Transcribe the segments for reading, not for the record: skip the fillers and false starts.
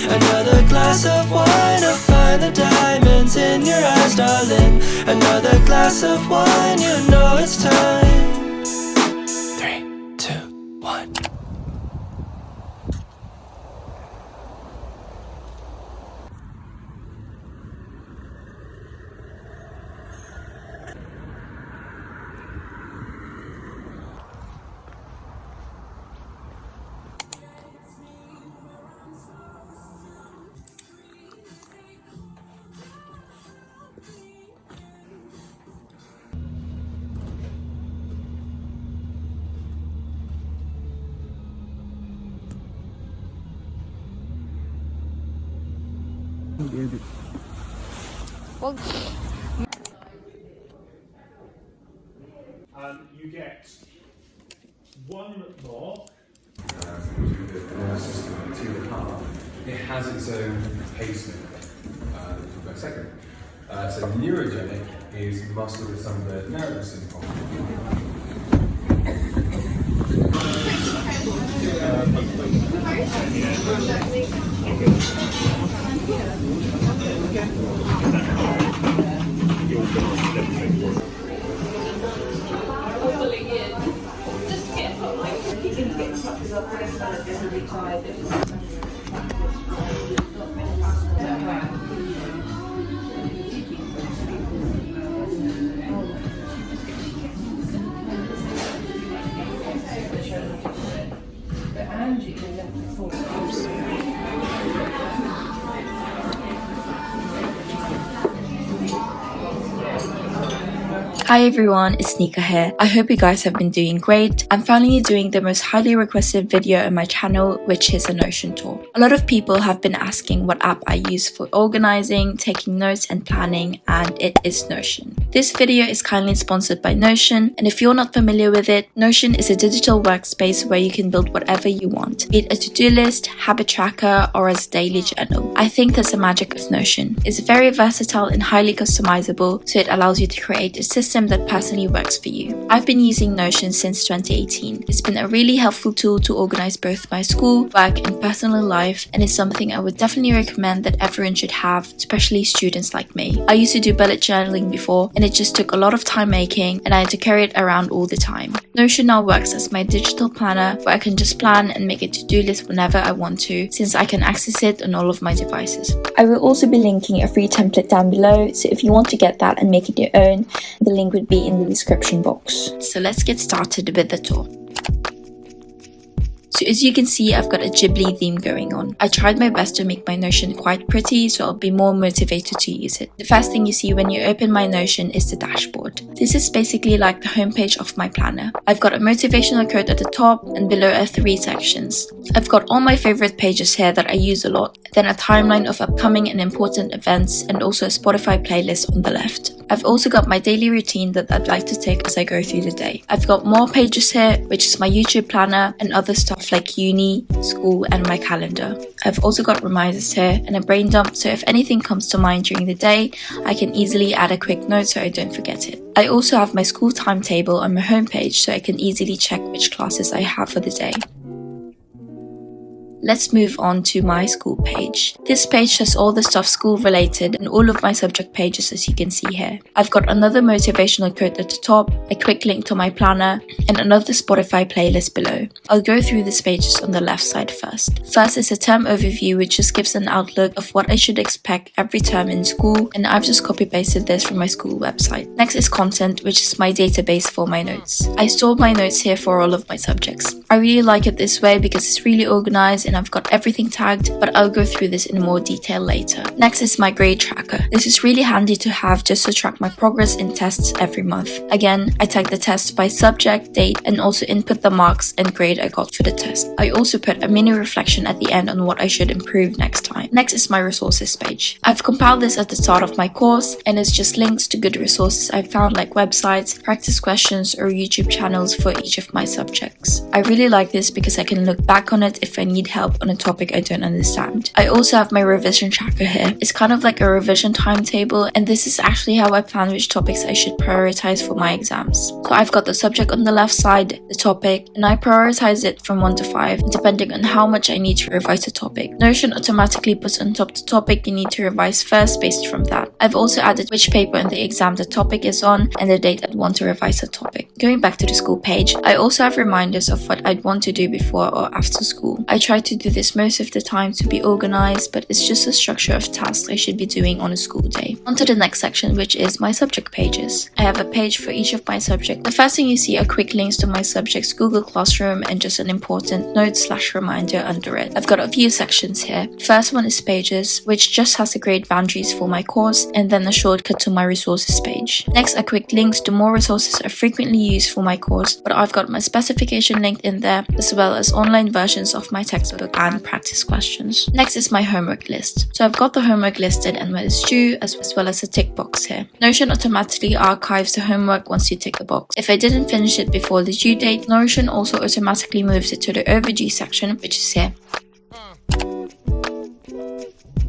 Another glass of wine to find the diamonds in your eyes, darling. Another glass of wine, you know it's time. 3, 2, 1. You get one more. It has its own pacemaker. For a second. So neurogenic is muscle with some of the nervous system. Hi everyone, it's Nika here. I hope you guys have been doing great. I'm finally doing the most highly requested video on my channel, which is a Notion tour. A lot of people have been asking what app I use for organizing, taking notes and planning, and it is Notion. This video is kindly sponsored by Notion, and if you're not familiar with it, Notion is a digital workspace where you can build whatever you want, be it a to-do list, habit tracker, or as a daily journal. I think that's the magic of Notion. It's very versatile and highly customizable, so it allows you to create a system that personally works for you. I've been using Notion since 2018. It's been a really helpful tool to organize both my school, work, and personal life, and it's something I would definitely recommend that everyone should have, especially students like me. I used to do bullet journaling before, and it just took a lot of time making, and I had to carry it around all the time. Notion now works as my digital planner, where I can just plan and make a to-do list whenever I want to, since I can access it on all of my devices. I will also be linking a free template down below, so if you want to get that and make it your own, the link would be in the description box. So let's get started with the tour. So as you can see, I've got a Ghibli theme going on. I tried my best to make my Notion quite pretty, so I'll be more motivated to use it. The first thing you see when you open my Notion is the dashboard. This is basically like the homepage of my planner. I've got a motivational quote at the top, and below are 3 sections. I've got all my favorite pages here that I use a lot, then a timeline of upcoming and important events, and also a Spotify playlist on the left. I've also got my daily routine that I'd like to take as I go through the day. I've got more pages here, which is my YouTube planner and other stuff like uni, school, and my calendar. I've also got reminders here and a brain dump, so if anything comes to mind during the day, I can easily add a quick note so I don't forget it. I also have my school timetable on my homepage, so I can easily check which classes I have for the day. Let's move on to my school page. This page has all the stuff school related and all of my subject pages, as you can see here. I've got another motivational quote at the top, a quick link to my planner, and another Spotify playlist below. I'll go through these pages on the left side first. First is a term overview, which just gives an outlook of what I should expect every term in school, and I've just copy pasted this from my school website. Next is content, which is my database for my notes. I store my notes here for all of my subjects. I really like it this way because it's really organized and I've got everything tagged, but I'll go through this in more detail later. Next is my grade tracker. This is really handy to have just to track my progress in tests every month. Again, I tag the tests by subject, date, and also input the marks and grade I got for the test. I also put a mini reflection at the end on what I should improve next time. Next is my resources page. I've compiled this at the start of my course, and it's just links to good resources I've found, like websites, practice questions, or YouTube channels for each of my subjects. I really like this because I can look back on it if I need help on a topic I don't understand. I also have my revision tracker here. It's kind of like a revision timetable, and this is actually how I plan which topics I should prioritize for my exams. So I've got the subject on the left side, the topic, and I prioritize it from 1 to 5 depending on how much I need to revise the topic. Notion automatically automatically puts on top the topic you need to revise first based from that. I've also added which paper in the exam the topic is on and the date I'd want to revise the topic. Going back to the school page, I also have reminders of what I'd want to do before or after school. I try to do this most of the time to be organized, but it's just a structure of tasks I should be doing on a school day. On to the next section, which is my subject pages. I have a page for each of my subjects. The first thing you see are quick links to my subject's Google Classroom and just an important note/reminder under it. I've got a few sections here. First one is pages, which just has the grade boundaries for my course and then a shortcut to my resources page. Next are quick links to more resources I frequently use for my course, but I've got my specification linked in there, as well as online versions of my textbook and practice questions. Next is my homework list. So I've got the homework listed and when it's due, as well as a tick box here. Notion automatically archives the homework once you tick the box. If I didn't finish it before the due date, Notion also automatically moves it to the overdue section, which is here.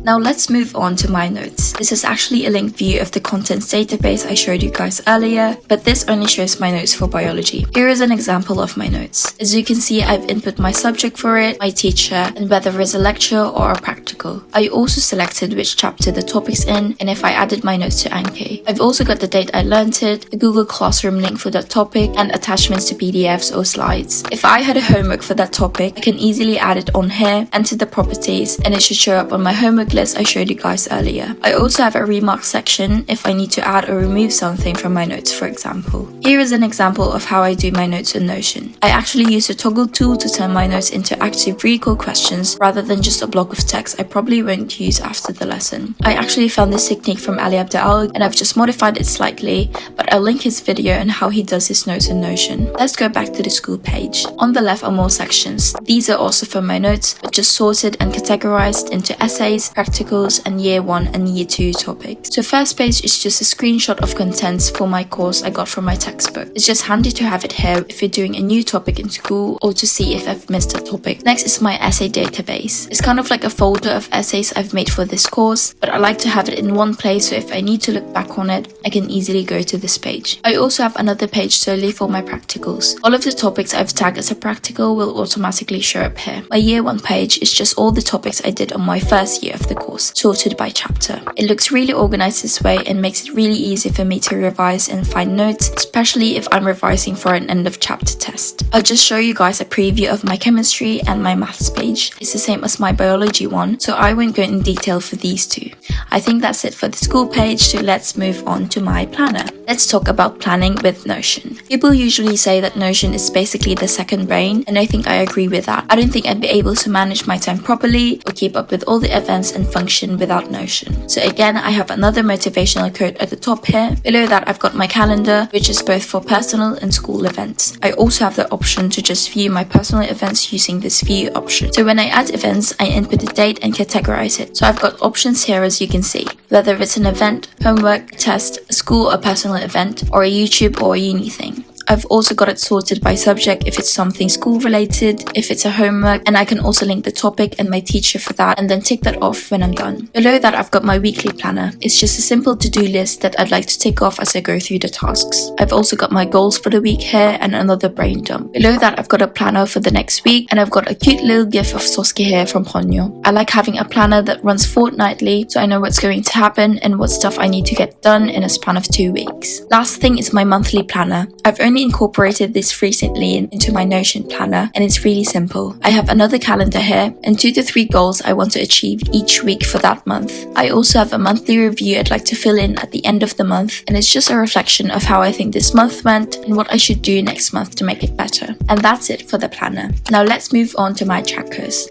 Now let's move on to my notes. This is actually a linked view of the contents database I showed you guys earlier, but this only shows my notes for biology. Here is an example of my notes. As you can see, I've input my subject for it, my teacher, and whether it's a lecture or a practical. I also selected which chapter the topic's in, and if I added my notes to 𝐨𝐴NK. I've also got the date I learned it, a Google Classroom link for that topic, and attachments to PDFs or slides. If I had a homework for that topic, I can easily add it on here, enter the properties, and it should show up on my homework list I showed you guys earlier. I also have a remark section if I need to add or remove something from my notes, for example. Here is an example of how I do my notes in Notion. I actually use the toggle tool to turn my notes into active recall questions rather than just a block of text I probably won't use after the lesson. I actually found this technique from Ali Abdelal and I've just modified it slightly, but I'll link his video on how he does his notes in Notion. Let's go back to the school page. On the left are more sections. These are also for my notes, but just sorted and categorized into essays, practicals, and year 1 and year 2 topics. So first page is just a screenshot of contents for my course I got from my textbook. It's just handy to have it here if you're doing a new topic in school or to see if I've missed a topic. Next is my essay database. It's kind of like a folder of essays I've made for this course, but I like to have it in one place so if I need to look back on it, I can easily go to this page. I also have another page solely for my practicals. All of the topics I've tagged as a practical will automatically show up here. My year 1 page is just all the topics I did on my first year of the course, sorted by chapter. It looks really organized this way and makes it really easy for me to revise and find notes, especially if I'm revising for an end of chapter test. I'll just show you guys a preview of my chemistry and my maths page. It's the same as my biology one, so I won't go in detail for these two. I think that's it for the school page, so let's move on to my planner. Let's talk about planning with Notion. People usually say that Notion is basically the second brain, and I think I agree with that. I don't think I'd be able to manage my time properly or keep up with all the events and function without Notion. So again, I have another motivational quote at the top here. Below that, I've got my calendar, which is both for personal and school events. I also have the option to just view my personal events using this view option. So when I add events, I input the date and categorize it. So I've got options here as you can see, whether it's an event, homework, test, a school or personal event, or a YouTube or a uni thing. I've also got it sorted by subject if it's something school related, if it's a homework, and I can also link the topic and my teacher for that and then tick that off when I'm done. Below that, I've got my weekly planner. It's just a simple to-do list that I'd like to tick off as I go through the tasks. I've also got my goals for the week here and another brain dump. Below that, I've got a planner for the next week and I've got a cute little gif of 𝐥𝐴𝐻𝐻 from 𝐵𝐻𝑚. I like having a planner that runs fortnightly so I know what's going to happen and what stuff I need to get done in a span of 2 weeks. Last thing is my monthly planner. I've only incorporated this recently into my Notion planner and it's really simple. I have another calendar here and 2 to 3 goals I want to achieve each week for that month. I also have a monthly review I'd like to fill in at the end of the month and it's just a reflection of how I think this month went and what I should do next month to make it better. And that's it for the planner. Now let's move on to my trackers.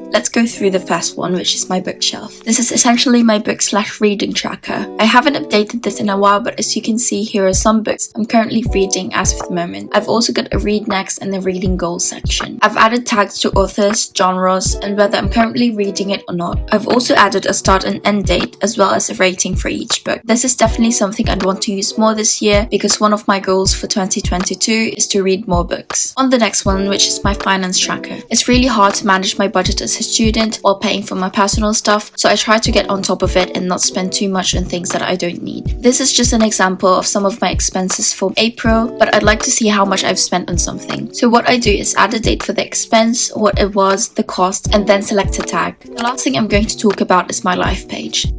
Let's go through the first one, which is my bookshelf. This is essentially my book/reading tracker. I haven't updated this in a while, but as you can see, here are some books I'm currently reading as of the moment. I've also got a read next and the reading goals section. I've added tags to authors, genres, and whether I'm currently reading it or not. I've also added a start and end date, as well as a rating for each book. This is definitely something I'd want to use more this year, because one of my goals for 2022 is to read more books. On the next one, which is my finance tracker. It's really hard to manage my budget started as a student while paying for my personal stuff, so I try to get on top of it and not spend too much on things that I don't need. This is just an example of some of my expenses for April, but I'd like to see how much I've spent on something. So what I do is add a date for the expense, what it was, the cost, and then select a tag. The last thing I'm going to talk about is my life page.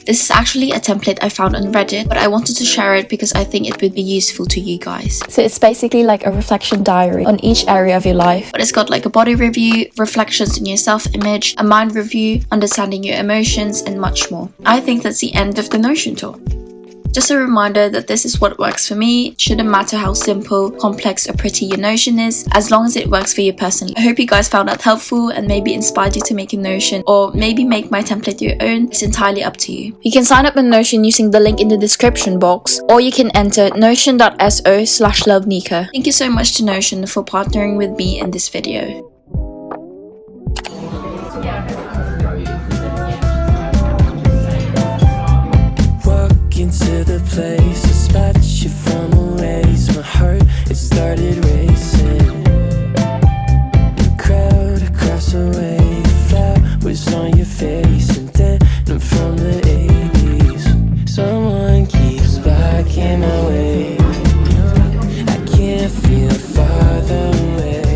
This is actually a template I found on Reddit, but I wanted to share it because I think it would be useful to you guys. So it's basically like a reflection diary on each area of your life. But it's got like a body review, reflections in your self-image, a mind review, understanding your emotions, and much more. I think that's the end of the Notion tour. Just a reminder that this is what works for me. It shouldn't matter how simple, complex, or pretty your Notion is, as long as it works for you personally. I hope you guys found that helpful and maybe inspired you to make a Notion, or maybe make my template your own. It's entirely up to you. You can sign up on Notion using the link in the description box, or you can enter notion.so/lovenika. Thank you so much to Notion for partnering with me in this video. Into the place, dispatch you from a ways. My heart, it started racing. The crowd across the way, the flowers on your face, and then I'm from the 80s. Someone keeps blocking my way. I can't feel farther away.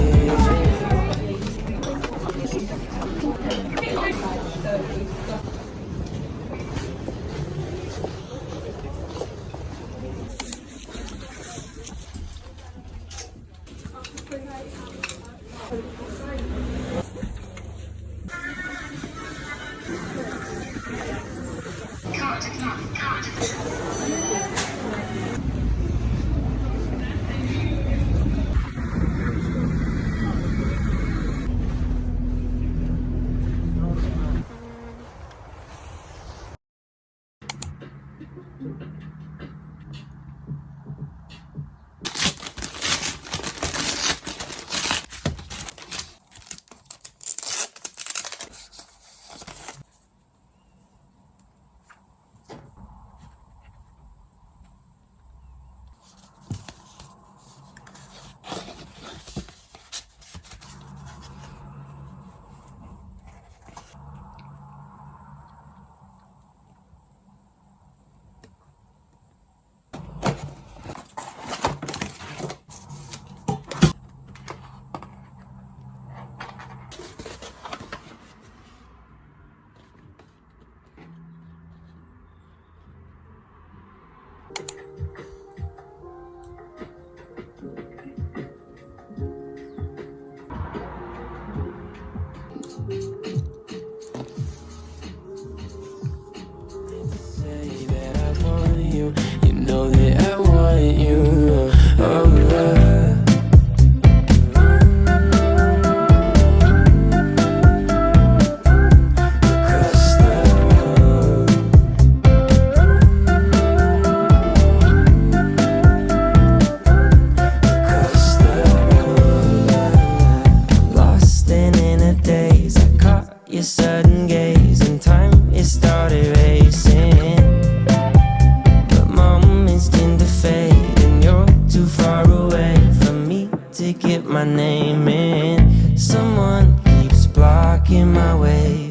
my name in. Someone keeps blocking my way.